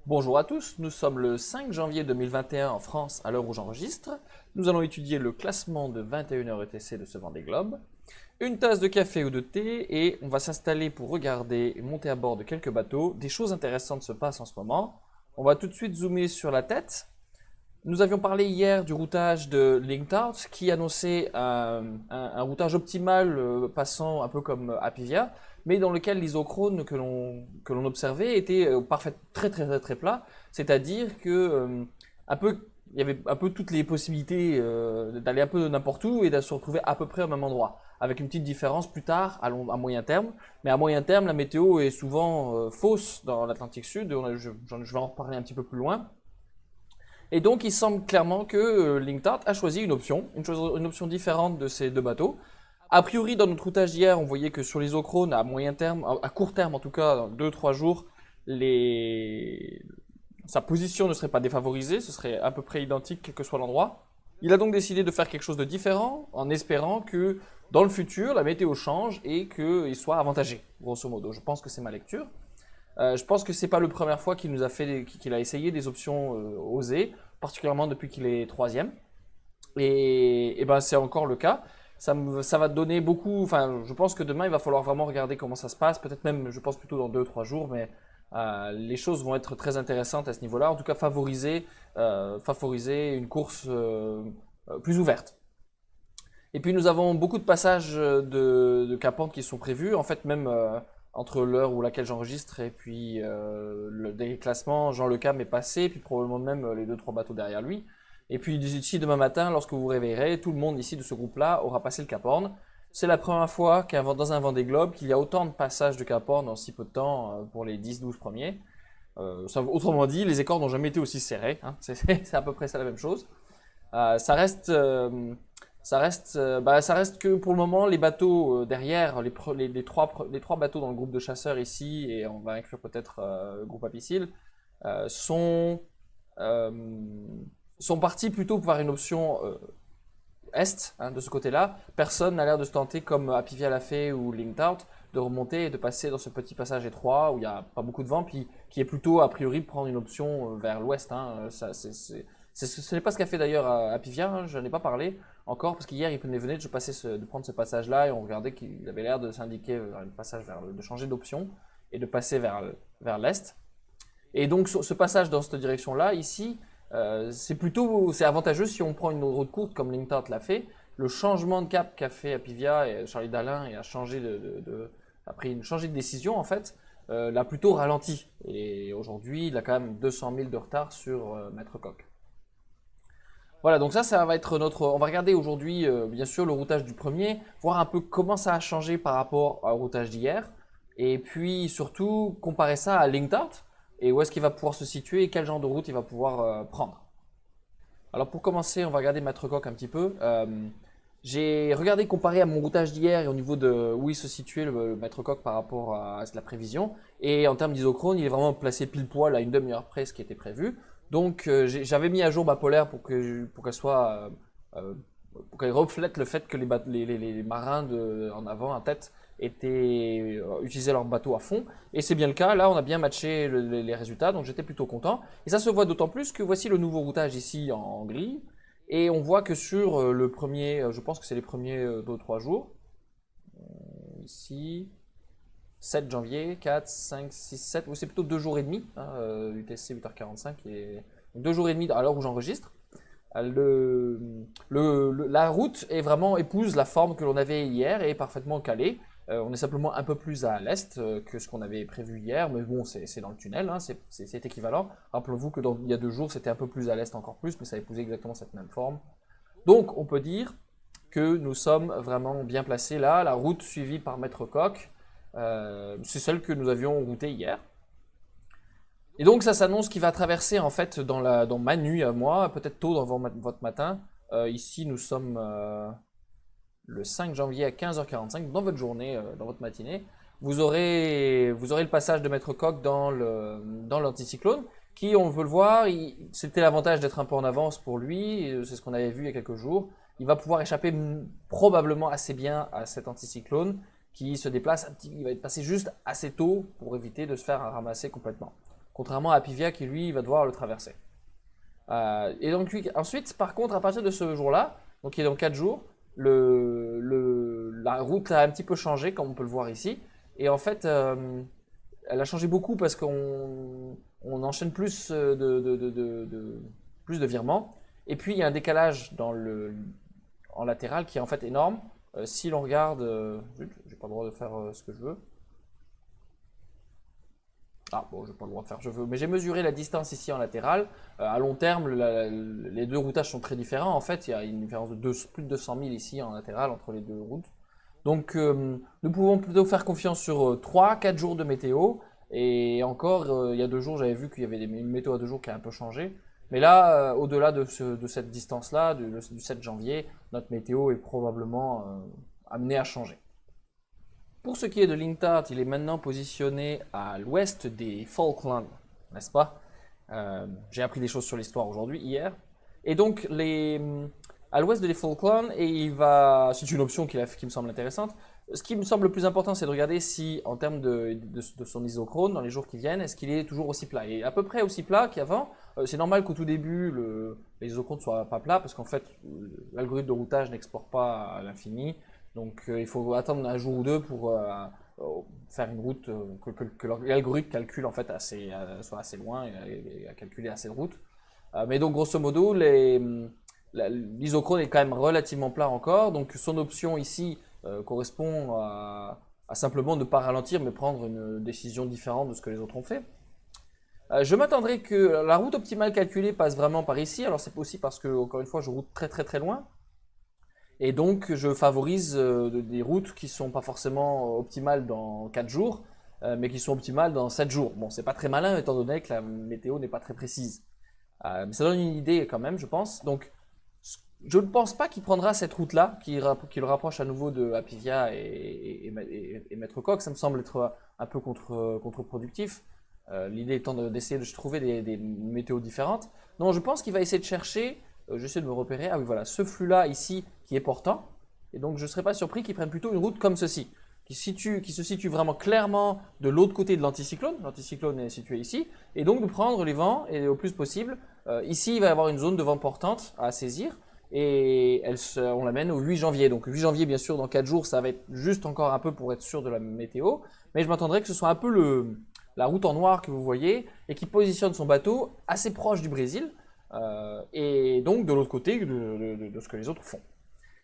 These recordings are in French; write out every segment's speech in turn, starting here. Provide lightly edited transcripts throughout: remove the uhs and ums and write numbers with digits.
Bonjour à tous, nous sommes le 5 janvier 2021 en France à l'heure où j'enregistre. Nous allons étudier le classement de 21h ETC de ce Vendée Globe. Une tasse de café ou de thé et on va s'installer pour regarder et monter à bord de quelques bateaux. Des choses intéressantes se passent en ce moment. On va tout de suite zoomer sur la tête. Nous avions parlé hier du routage de LinkOut qui annonçait un routage optimal passant un peu comme Apivia, mais dans lequel l'isochrone que l'on observait était très très très très plat, c'est-à-dire que un peu, il y avait un peu toutes les possibilités d'aller un peu de n'importe où et de se retrouver à peu près au même endroit, avec une petite différence plus tard à moyen terme. Mais à moyen terme, la météo est souvent fausse dans l'Atlantique Sud, je vais en reparler un petit peu plus loin. Et donc, il semble clairement que LinkTart a choisi une option différente de ces deux bateaux. A priori, dans notre routage d'hier, on voyait que sur l'isochrone, à moyen terme, à court terme en tout cas, dans 2-3 jours, sa position ne serait pas défavorisée, ce serait à peu près identique quel que soit l'endroit. Il a donc décidé de faire quelque chose de différent en espérant que dans le futur, la météo change et qu'il soit avantagé, grosso modo. Je pense que c'est ma lecture. Je pense que c'est pas la première fois qu'il a essayé des options osées, particulièrement depuis qu'il est troisième. Et ben c'est encore le cas. Ça va donner beaucoup. Enfin, je pense que demain il va falloir vraiment regarder comment ça se passe. Peut-être même, je pense plutôt dans 2 3 jours, mais les choses vont être très intéressantes à ce niveau-là. En tout cas, favoriser une course plus ouverte. Et puis nous avons beaucoup de passages de Cap-Anne qui sont prévus. En fait, même entre l'heure où laquelle j'enregistre et puis le déclassement, Jean Le Cam est passé, puis probablement même les 2 3 bateaux derrière lui. Et puis d'ici demain matin, lorsque vous vous réveillerez, tout le monde ici de ce groupe-là aura passé le Cap-Horn. C'est la première fois dans un Vendée Globe qu'il y a autant de passages de Cap-Horn en si peu de temps pour les 10 12 premiers. Autrement dit, les écarts n'ont jamais été aussi serrés, hein. C'est à peu près ça la même chose. Euh, ça reste, euh, ça reste que pour le moment, les bateaux derrière, les trois bateaux dans le groupe de chasseurs ici, et on va inclure peut-être le groupe Apicil, euh, sont, euh, sont partis plutôt vers une option est, hein, de ce côté-là. Personne n'a l'air de se tenter, comme Apivia l'a fait ou Linked de remonter et de passer dans ce petit passage étroit où il n'y a pas beaucoup de vent, puis qui est plutôt a priori de prendre une option vers l'ouest, hein. Ce n'est pas ce qu'a fait d'ailleurs Apivia, hein, je n'en ai pas parlé encore, parce qu'hier il venait de prendre ce passage-là et on regardait qu'il avait l'air de s'indiquer un passage de changer d'option et de passer vers l'est. Et donc ce passage dans cette direction-là, ici, c'est avantageux si on prend une route courte comme Linktot l'a fait. Le changement de cap qu'a fait Apivia et Charlie Dalin et changé de décision en fait, l'a plutôt ralenti. Et aujourd'hui, il a quand même 200 000 de retard sur Maître Coq. Voilà, donc ça va être notre. On va regarder aujourd'hui, bien sûr, le routage du premier, voir un peu comment ça a changé par rapport au routage d'hier, et puis surtout comparer ça à LinkedOut et où est-ce qu'il va pouvoir se situer et quel genre de route il va pouvoir prendre. Alors pour commencer, on va regarder Maître Coq un petit peu. J'ai regardé comparé à mon routage d'hier et au niveau de où il se situait le Maître Coq par rapport à la prévision. Et en termes d'isochrone, il est vraiment placé pile poil à une demi-heure près ce qui était prévu. Donc j'avais mis à jour ma polaire pour qu'elle soit pour qu'elle reflète le fait que les marins en avant, en tête, utilisaient leur bateau à fond. Et c'est bien le cas. Là, on a bien matché les résultats, donc j'étais plutôt content. Et ça se voit d'autant plus que voici le nouveau routage ici en gris. Et on voit que sur le premier, je pense que c'est les premiers 2 ou 3 jours, ici, 7 janvier, 4, 5, 6, 7, ou c'est plutôt 2 jours et demi, hein, UTC 8h45, et 2 jours et demi à l'heure où j'enregistre. La route est vraiment épouse la forme que l'on avait hier et est parfaitement calée. On est simplement un peu plus à l'est que ce qu'on avait prévu hier, mais bon, c'est dans le tunnel, hein, c'est équivalent. Rappelez-vous que il y a 2 jours, c'était un peu plus à l'est encore plus, mais ça épousait exactement cette même forme. Donc, on peut dire que nous sommes vraiment bien placés là. La route suivie par Maître Coq, c'est celle que nous avions routée hier. Et donc ça s'annonce qu'il va traverser en fait dans ma nuit à moi, peut-être tôt dans votre matin. Ici nous sommes le 5 janvier à 15h45, dans votre journée, dans votre matinée. Vous aurez le passage de Maître Coq dans l'anticyclone, qui on veut le voir, c'était l'avantage d'être un peu en avance pour lui, c'est ce qu'on avait vu il y a quelques jours. Il va pouvoir échapper probablement assez bien à cet anticyclone qui se déplace il va être passé juste assez tôt pour éviter de se faire ramasser complètement. contrairement à Apivia qui lui va devoir le traverser. Et donc ensuite, par contre, à partir de ce jour-là, donc qui est dans 4 jours, la route a un petit peu changé, comme on peut le voir ici. Et en fait, elle a changé beaucoup parce qu'on enchaîne plus plus de virements. Et puis, il y a un décalage en latéral qui est en fait énorme. Si l'on regarde, j'ai pas le droit de faire ce que je veux. Ah bon, j'ai pas le droit de faire ce que je veux, mais j'ai mesuré la distance ici en latéral. À long terme, les deux routages sont très différents. En fait, il y a une différence de plus de 200 000 ici en latéral entre les deux routes. Donc, nous pouvons plutôt faire confiance sur 3-4 jours de météo. Et encore, il y a 2 jours, j'avais vu qu'il y avait une météo à 2 jours qui a un peu changé. Mais là, au-delà de cette distance-là, du 7 janvier, notre météo est probablement amenée à changer. Pour ce qui est de Lintart, il est maintenant positionné à l'ouest des Falklands, n'est-ce pas? J'ai appris des choses sur l'histoire aujourd'hui, hier. Et donc, à l'ouest des Falklands, c'est une option qui me semble intéressante. Ce qui me semble le plus important, c'est de regarder si, en termes de son isochrone, dans les jours qui viennent, est-ce qu'il est toujours aussi plat. Et à peu près aussi plat qu'avant. C'est normal qu'au tout début, les isochrones ne soient pas plats, parce qu'en fait, l'algorithme de routage n'exporte pas à l'infini. Donc il faut attendre un jour ou deux pour faire une route que l'algorithme calcule en fait soit assez loin et à calculer assez de routes. Mais donc grosso modo, l'isochrone est quand même relativement plat encore. Donc son option ici correspond à simplement ne pas ralentir mais prendre une décision différente de ce que les autres ont fait. Je m'attendrais que la route optimale calculée passe vraiment par ici. Alors c'est aussi parce que, encore une fois, je route très très très loin. Et donc, je favorise des routes qui sont pas forcément optimales dans 4 jours, mais qui sont optimales dans 7 jours. Bon, c'est pas très malin étant donné que la météo n'est pas très précise. Mais ça donne une idée quand même, je pense. Donc, je ne pense pas qu'il prendra cette route-là, qui le rapproche à nouveau de Apivia et Maître Coq. Ça me semble être un peu contre-productif. L'idée étant d'essayer de trouver des météos différentes. Non, je pense qu'il va essayer de chercher, j'essaie de me repérer, ah oui voilà, ce flux-là ici qui est portant, et donc je ne serais pas surpris qu'il prenne plutôt une route comme ceci, qui se situe vraiment clairement de l'autre côté de l'anticyclone. L'anticyclone est situé ici, et donc de prendre les vents et au plus possible. Ici, il va y avoir une zone de vent portante à saisir, et on l'amène au 8 janvier. Donc 8 janvier, bien sûr, dans 4 jours, ça va être juste encore un peu pour être sûr de la météo, mais je m'attendrais que ce soit un peu la route en noir que vous voyez, et qui positionne son bateau assez proche du Brésil, et donc de l'autre côté de ce que les autres font.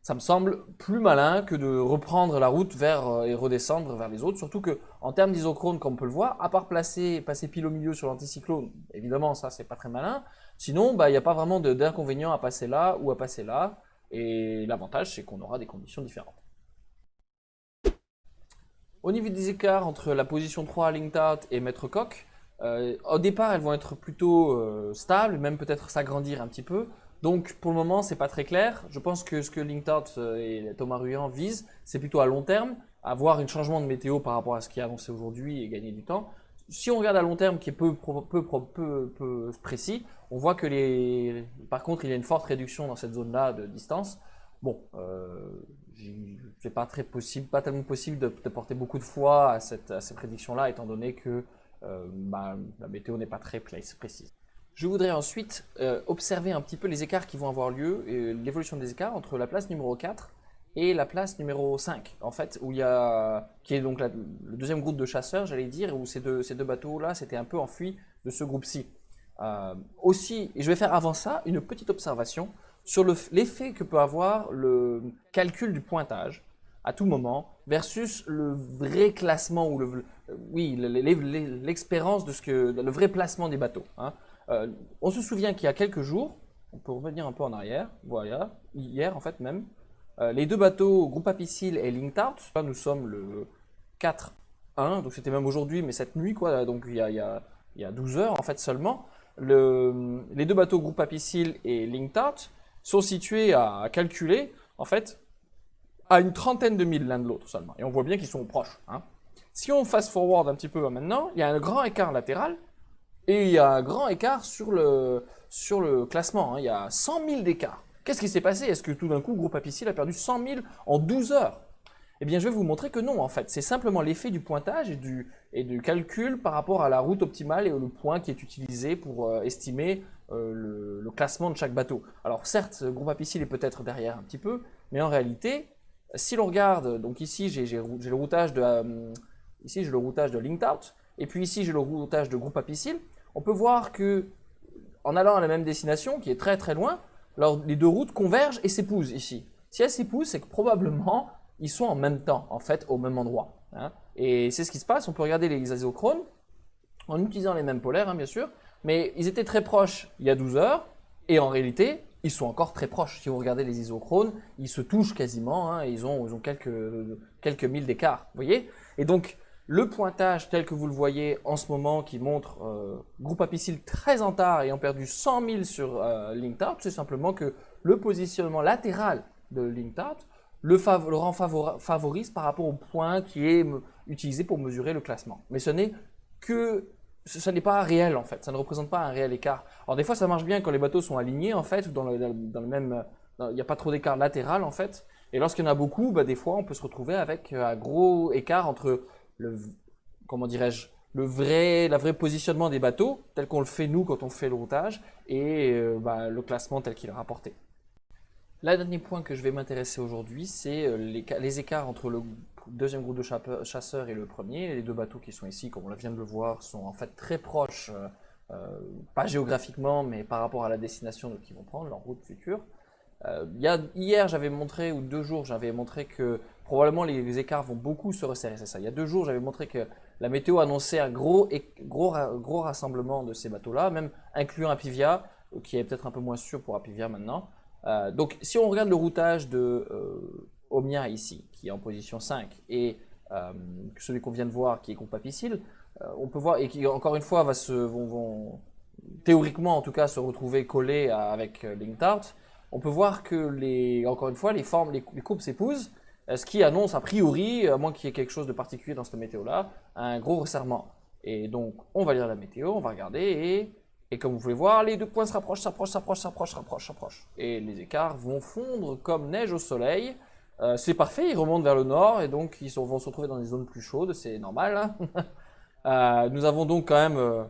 Ça me semble plus malin que de reprendre la route et redescendre vers les autres, surtout que en termes d'isochrone, comme on peut le voir, à part passer pile au milieu sur l'anticyclone, évidemment ça c'est pas très malin, sinon il n'y a pas vraiment d'inconvénient à passer là ou à passer là, et l'avantage c'est qu'on aura des conditions différentes. Au niveau des écarts entre la position 3 Lintart et Maître Coq, au départ elles vont être plutôt stables, même peut-être s'agrandir un petit peu. Donc pour le moment c'est pas très clair. Je pense que ce que Lintart et Thomas Ruyant visent, c'est plutôt à long terme, avoir un changement de météo par rapport à ce qui est annoncé aujourd'hui et gagner du temps. Si on regarde à long terme qui est peu précis, on voit que par contre il y a une forte réduction dans cette zone-là de distance. Bon, c'est pas tellement possible de porter beaucoup de foi à ces prédictions-là, étant donné que la météo n'est pas très précise. Je voudrais ensuite observer un petit peu les écarts qui vont avoir lieu, et l'évolution des écarts entre la place numéro 4 et la place numéro 5, en fait, qui est donc le deuxième groupe de chasseurs, j'allais dire, où ces deux bateaux-là s'étaient un peu enfuis de ce groupe-ci. Aussi, et je vais faire avant ça une petite observation sur l'effet que peut avoir le calcul du pointage à tout moment versus le vrai classement ou l'expérience de le vrai placement des bateaux. Hein. On se souvient qu'il y a quelques jours, on peut revenir un peu en arrière, voilà, hier en fait même, les deux bateaux, Groupe Apicil et Lintart, là nous sommes le 4-1, donc c'était même aujourd'hui, mais cette nuit, quoi, donc il y a 12 heures en fait seulement, les deux bateaux Groupe Apicil et Lintart sont situés à calculer, en fait, à une trentaine de milles l'un de l'autre seulement. Et on voit bien qu'ils sont proches. Hein. Si on fast forward un petit peu maintenant, il y a un grand écart latéral et il y a un grand écart sur le classement. Hein. Il y a 100 000 d'écart. Qu'est-ce qui s'est passé? Est-ce que tout d'un coup, Groupe Apicil a perdu 100 000 en 12 heures? Eh bien, je vais vous montrer que non, en fait. C'est simplement l'effet du pointage et du calcul par rapport à la route optimale et le point qui est utilisé pour estimer le classement de chaque bateau. Alors, certes, le groupe apicile est peut-être derrière un petit peu, mais en réalité, si l'on regarde, donc ici, j'ai le routage ici, j'ai le routage de Linked Out, et puis ici, j'ai le routage de groupe apicile. On peut voir que en allant à la même destination, qui est très très loin, alors les deux routes convergent et s'épousent ici. Si elles s'épousent, c'est que probablement ils sont en même temps, en fait, au même endroit, hein. Et c'est ce qui se passe. On peut regarder les isochrones en utilisant les mêmes polaires, hein, bien sûr, mais ils étaient très proches il y a 12 heures, et en réalité, ils sont encore très proches. Si vous regardez les isochrones, ils se touchent quasiment, hein, et ils ont quelques milles d'écart, vous voyez. Et donc, le pointage tel que vous le voyez en ce moment, qui montre groupe apicile très en retard ayant perdu 100 000 sur Linked Out, c'est simplement que le positionnement latéral de Linked Out le rend favorise par rapport au point qui est utilisé pour mesurer le classement. Mais ce n'est que ça n'est pas réel en fait, ça ne représente pas un réel écart. Alors des fois ça marche bien quand les bateaux sont alignés en fait, dans le même, il n'y a pas trop d'écart latéral en fait. Et lorsqu'il y en a beaucoup, bah, des fois on peut se retrouver avec un gros écart entre le, comment dirais-je, la vraie positionnement des bateaux, tel qu'on le fait nous quand on fait le routage, et bah, le classement tel qu'il est rapporté. Le dernier point que je vais m'intéresser aujourd'hui, c'est les écarts entre le deuxième groupe de chasseurs et le premier. Les deux bateaux qui sont ici, comme on vient de le voir, sont en fait très proches, pas géographiquement, mais par rapport à la destination qu'ils vont prendre, leur route future. Hier, j'avais montré, ou 2 jours, j'avais montré que probablement les écarts vont beaucoup se resserrer. C'est ça. Il y a 2 jours, j'avais montré que la météo annonçait un gros rassemblement de ces bateaux-là, même incluant Apivia, qui est peut-être un peu moins sûr pour Apivia maintenant. Donc, si on regarde le routage de Omnia ici, qui est en position 5, et celui qu'on vient de voir, qui est groupe apicile, on peut voir, et qui encore une fois vont théoriquement en tout cas se retrouver collés avec Linked Out, on peut voir que encore une fois, les courbes s'épousent, ce qui annonce a priori, à moins qu'il y ait quelque chose de particulier dans cette météo-là, un gros resserrement. Et donc, on va lire la météo, on va regarder, et comme vous pouvez voir, les deux points se rapprochent, s'approchent. Et les écarts vont fondre comme neige au soleil. C'est parfait, ils remontent vers le nord, et donc vont se retrouver dans des zones plus chaudes, c'est normal, hein. Nous avons donc quand même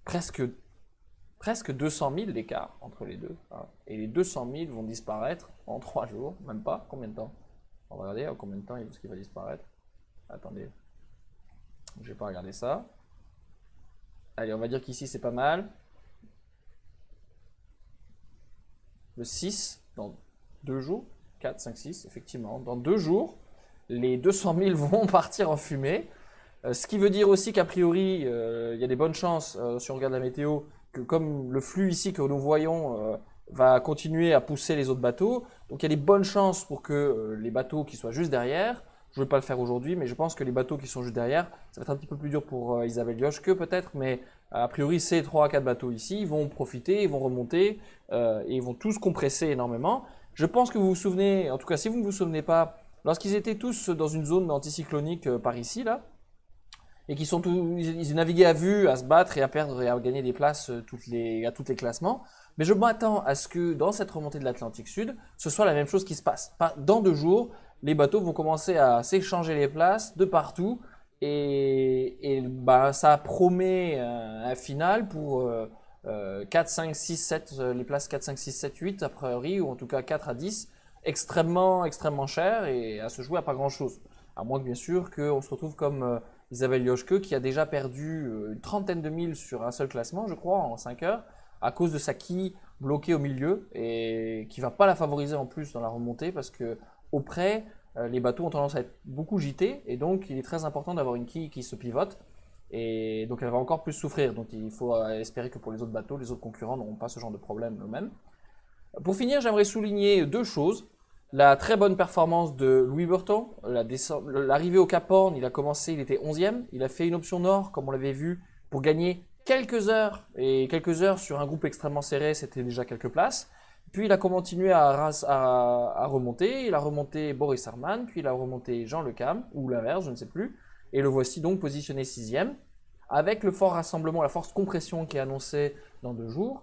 presque 200 000 d'écart entre les deux, hein. Et les 200 000 vont disparaître en 3 jours, même pas. Combien de temps? On va regarder combien de temps est-ce qu'il va disparaître. Attendez, je vais pas regarder ça. Allez, on va dire qu'ici c'est pas mal. Le 6, dans 2 jours. 4, 5, 6, effectivement. Dans 2 jours, les 200 000 vont partir en fumée. Ce qui veut dire aussi qu'a priori, il y a des bonnes chances, si on regarde la météo, que comme le flux ici que nous voyons va continuer à pousser les autres bateaux, donc il y a des bonnes chances pour que les bateaux qui soient juste derrière, je ne vais pas le faire aujourd'hui, mais je pense que les bateaux qui sont juste derrière, ça va être un petit peu plus dur pour Isabelle Yosh que peut-être, mais a priori ces 3 à 4 bateaux ici, ils vont profiter, ils vont remonter, et ils vont tous compresser énormément. Je pense que vous vous souvenez, en tout cas si vous ne vous souvenez pas, lorsqu'ils étaient tous dans une zone anticyclonique par ici, là, et ils naviguaient à vue, à se battre et à perdre et à gagner des places à tous les classements. Mais je m'attends à ce que dans cette remontée de l'Atlantique Sud, ce soit la même chose qui se passe. Dans 2 jours, les bateaux vont commencer à s'échanger les places de partout et bah, ça promet un final pour 4, 5, 6, 7, les places 4, 5, 6, 7, 8 a priori, ou en tout cas 4 à 10, extrêmement cher et à se jouer à pas grand chose. À moins que bien sûr qu'on se retrouve comme Isabelle Yoshke qui a déjà perdu une trentaine de milles sur un seul classement, je crois, en 5 heures, à cause de sa quille bloquée au milieu et qui ne va pas la favoriser en plus dans la remontée parce que au près, les bateaux ont tendance à être beaucoup gités et donc il est très important d'avoir une quille qui se pivote et donc elle va encore plus souffrir. Donc il faut espérer que pour les autres bateaux, les autres concurrents n'auront pas ce genre de problème eux-mêmes. Pour finir, j'aimerais souligner 2 choses. La très bonne performance de Louis Burton, l'arrivée au Cap Horn, il a commencé, il était 11e, il a fait une option nord, comme on l'avait vu, pour gagner quelques heures, et quelques heures sur un groupe extrêmement serré, c'était déjà quelques places. Puis il a continué à remonter, il a remonté Boris Herrmann, puis il a remonté Jean Le Cam, ou l'inverse, je ne sais plus, et le voici donc positionné 6e, avec le fort rassemblement, la force compression qui est annoncée dans 2 jours.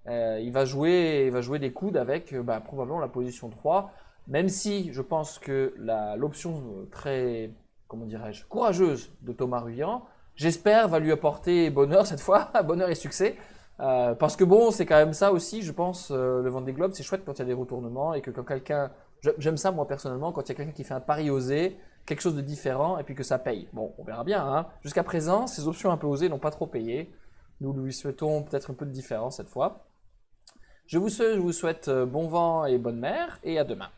Il va jouer des coudes avec probablement la position 3. Même si je pense que l'option très, comment dirais-je, courageuse de Thomas Ruyant, j'espère, va lui apporter bonheur cette fois, bonheur et succès. Parce que bon, c'est quand même ça aussi, je pense, le Vendée Globe, c'est chouette quand il y a des retournements et que quand quelqu'un, j'aime ça moi personnellement, quand il y a quelqu'un qui fait un pari osé, quelque chose de différent et puis que ça paye. Bon, on verra bien, hein. Jusqu'à présent, ces options un peu osées n'ont pas trop payé. Nous lui souhaitons peut-être un peu de différence cette fois. Je vous souhaite bon vent et bonne mer et à demain.